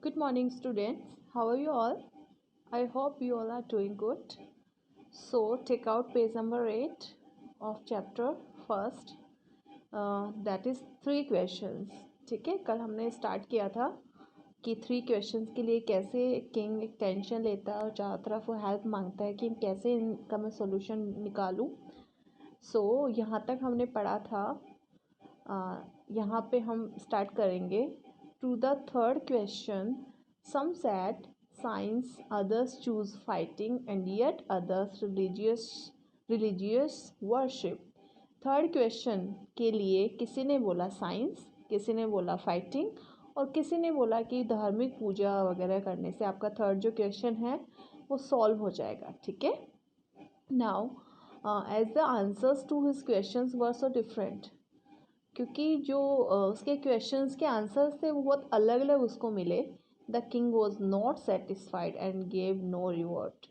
Good morning, students. How are you all? I hope you all are doing good. So, take out page number 8 of chapter first. That is 3 questions. ठीक है, कल हमने start किया था कि 3 questions के लिए कैसे किंग एक टेंशन लेता है और चारों तरफ वो हेल्प मांगता है कि कैसे इनका मैं सोल्यूशन निकालूं. यहाँ तक हमने पढ़ा था. यहाँ पे हम स्टार्ट करेंगे. To the third question, some said science, others choose fighting, and yet others religious worship. Third question के लिए किसी ने बोला साइंस, किसी ने बोला फाइटिंग और किसी ने बोला कि धार्मिक पूजा वगैरह करने से आपका थर्ड जो क्वेश्चन है वो सॉल्व हो जाएगा. ठीक है. Now as the answers to his questions were so different, क्योंकि जो उसके क्वेश्चंस के आंसर्स थे वो बहुत अलग अलग उसको मिले. The king was not satisfied and gave no reward.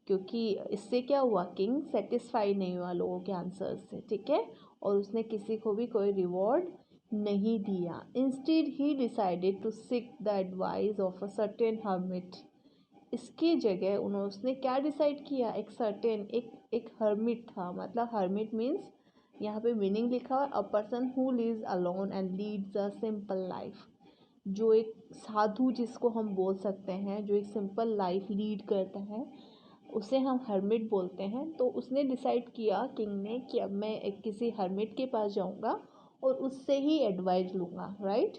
क्योंकि इससे क्या हुआ, किंग सेटिस्फाइड नहीं हुआ लोगों के आंसर्स से. ठीक है. और उसने किसी को भी कोई रिवॉर्ड नहीं दिया. Instead he decided to seek the advice of a certain hermit. इसकी जगह उसने क्या डिसाइड किया, एक सर्टेन एक हर्मिट था. मतलब हर्मिट मीन्स यहाँ पे मीनिंग लिखा है, a person who lives alone and leads a simple life. जो एक साधु जिसको हम बोल सकते हैं, जो एक सिंपल लाइफ लीड करता है, उसे हम हर्मिट बोलते हैं. तो उसने डिसाइड किया किंग ने कि अब मैं किसी हर्मिट के पास जाऊंगा और उससे ही एडवाइस लूँगा. Right.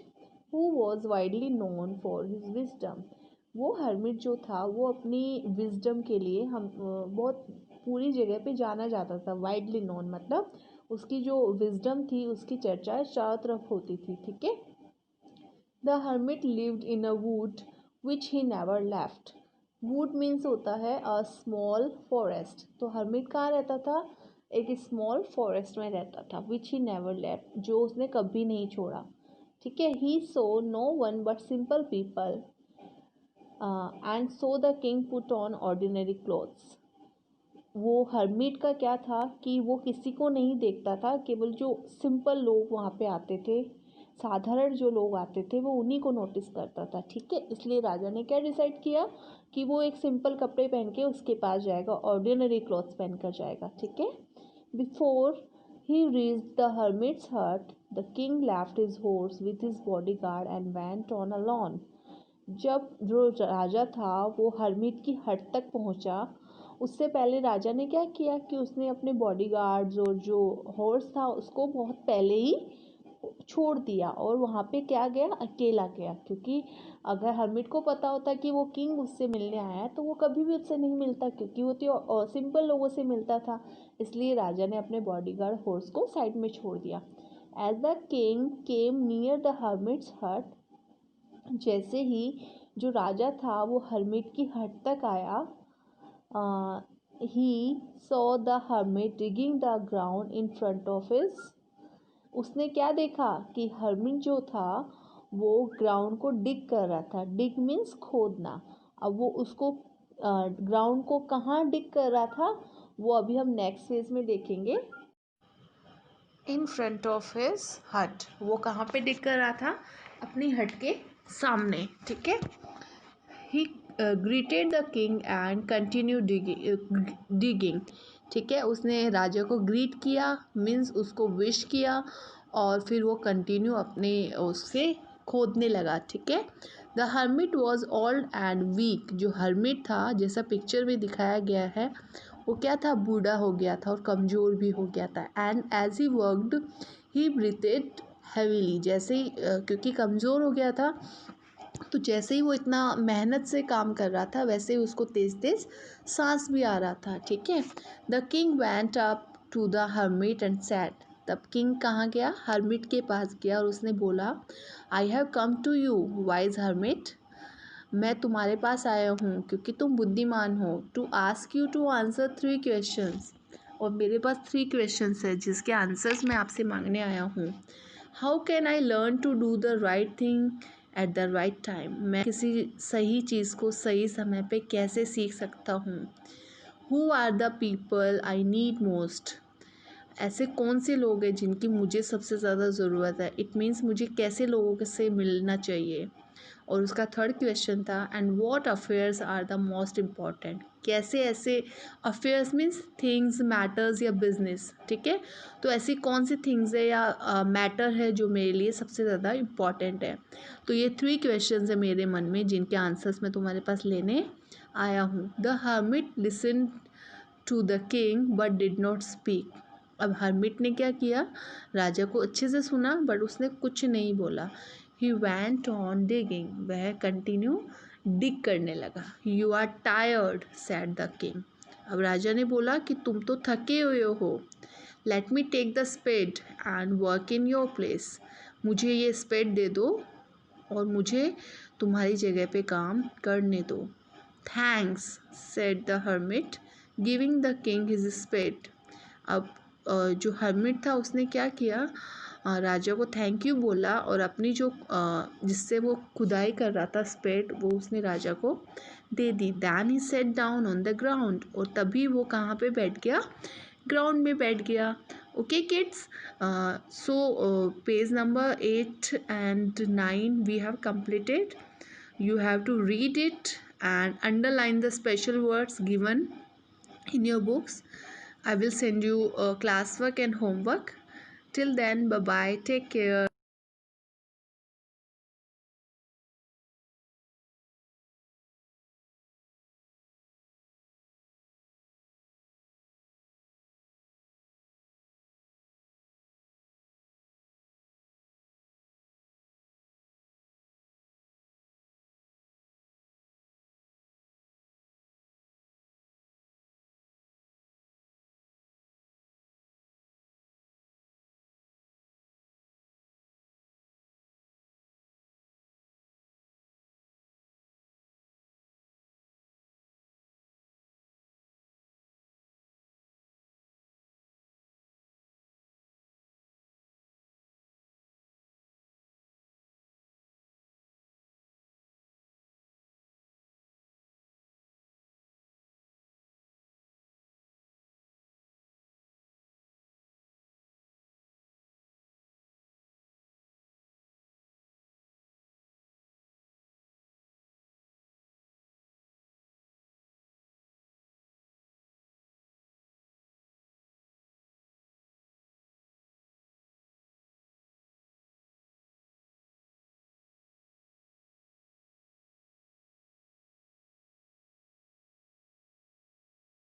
Who was widely known for his wisdom. वो हर्मिट जो था वो अपनी विजडम के लिए हम बहुत पूरी जगह पे जाना जाता था. वाइडली नोन मतलब उसकी जो विजडम थी उसकी चर्चा चारों तरफ होती थी. ठीक है. The hermit lived in a would which he never left. Would means होता है अ स्मॉल फॉरेस्ट. तो हर्मिट कहाँ रहता था, एक स्मॉल फॉरेस्ट में रहता था. विच ही नेवर लेफ्ट, जो उसने कभी नहीं छोड़ा. ठीक है. He saw no one but simple people and so the king put on ordinary clothes. वो हर्मिट का क्या था कि वो किसी को नहीं देखता था, केवल जो सिंपल लोग वहाँ पे आते थे, साधारण जो लोग आते थे वो उन्हीं को नोटिस करता था. ठीक है. इसलिए राजा ने क्या डिसाइड किया कि वो एक सिंपल कपड़े पहन के उसके पास जाएगा, ऑर्डिनरी क्लॉथ्स पहन कर जाएगा. ठीक है. Before he reached the hermit's hut, the king left his horse with his bodyguard and went on a lawn. जब जो राजा था वो हर्मिट की हट तक पहुंचा, उससे पहले राजा ने क्या किया कि उसने अपने बॉडीगार्ड्स और जो हॉर्स था उसको बहुत पहले ही छोड़ दिया और वहाँ पे क्या गया, अकेला गया. क्योंकि अगर हर्मिट को पता होता कि वो किंग उससे मिलने आया है तो वो कभी भी उससे नहीं मिलता, क्योंकि वो तो सिंपल लोगों से मिलता था. इसलिए राजा ने अपने बॉडीगार्ड हॉर्स को साइड में छोड़ दिया. As the king came near the hermit's hut, जैसे ही जो राजा था वो हर्मिट की हट तक आया, he saw the hermit digging the ground in front of his. उसने क्या देखा कि हर्मिट जो था वो ग्राउंड को डिग कर रहा था. डिग मीन्स खोदना. अब वो उसको ग्राउंड को कहाँ डिग कर रहा था वो अभी हम नेक्स्ट फेज में देखेंगे. इन फ्रंट ऑफ हिज हट, वो कहाँ पे डिग कर रहा था, अपनी हट के सामने. ठीक है. ही greeted the king and continued digging. ठीक है. उसने राजा को ग्रीट किया मीन्स उसको विश किया और फिर वो कंटिन्यू अपने उससे खोदने लगा. ठीक है. The hermit was old and weak. जो हर्मिट था, जैसा पिक्चर में दिखाया गया है, वो क्या था, बूढ़ा हो गया था और कमज़ोर भी हो गया था. And as he worked he breathed heavily. जैसे ही क्योंकि कमज़ोर हो गया था तो जैसे ही वो इतना मेहनत से काम कर रहा था वैसे ही उसको तेज़ तेज़ सांस भी आ रहा था. ठीक है. The king went up to the hermit and said. तब किंग कहाँ गया, हर्मिट के पास गया और उसने बोला, I have come to you wise hermit. मैं तुम्हारे पास आया हूँ क्योंकि तुम बुद्धिमान हो. To ask you to answer 3 questions. और मेरे पास 3 क्वेश्चंस है जिसके आंसर्स मैं आपसे मांगने आया हूँ. How can I learn to do the right thing at the right time. मैं किसी सही चीज़ को सही समय पे कैसे सीख सकता हूँ. Who are the people I need most. ऐसे कौन से लोग हैं जिनकी मुझे सबसे ज़्यादा ज़रूरत है. इट मीन्स मुझे कैसे लोगों से मिलना चाहिए. और उसका थर्ड क्वेश्चन था and what affairs are the most important, कैसे ऐसे अफेयर्स मीन्स थिंग्स मैटर्स या बिजनेस, ठीक है। तो ऐसी कौन सी थिंग्स है या मैटर है जो मेरे लिए सबसे ज़्यादा इम्पॉर्टेंट है। तो ये 3 क्वेश्चंस है मेरे मन में जिनके आंसर्स मैं तुम्हारे पास लेने आया हूँ। The hermit listen to the king but did not speak. अब हर्मिट ने क्या किया, राजा को अच्छे से सुना बट उसने कुछ नहीं बोला। ही वेंट ऑन डिगिंग, वह कंटिन्यू डिग करने लगा। You are tired said the king. अब राजा ने बोला कि तुम तो थके हुए हो। Let me take the spade and work in your place. मुझे ये स्पेड दे दो और मुझे तुम्हारी जगह पे काम करने दो। Thanks said the hermit giving the king his spade. अब जो हर्मिट था उसने क्या किया, राजा को थैंक यू बोला और अपनी जो जिससे वो खुदाई कर रहा था स्पेड, वो उसने राजा को दे दी। Then he sat down on the ground, और तभी वो कहाँ पे बैठ गया, ग्राउंड में बैठ गया। Okay kids, so page number 8 and 9 we have completed. You have to read it and underline the special words given in your books. I will send you classwork and homework. Till then, bye bye, take care.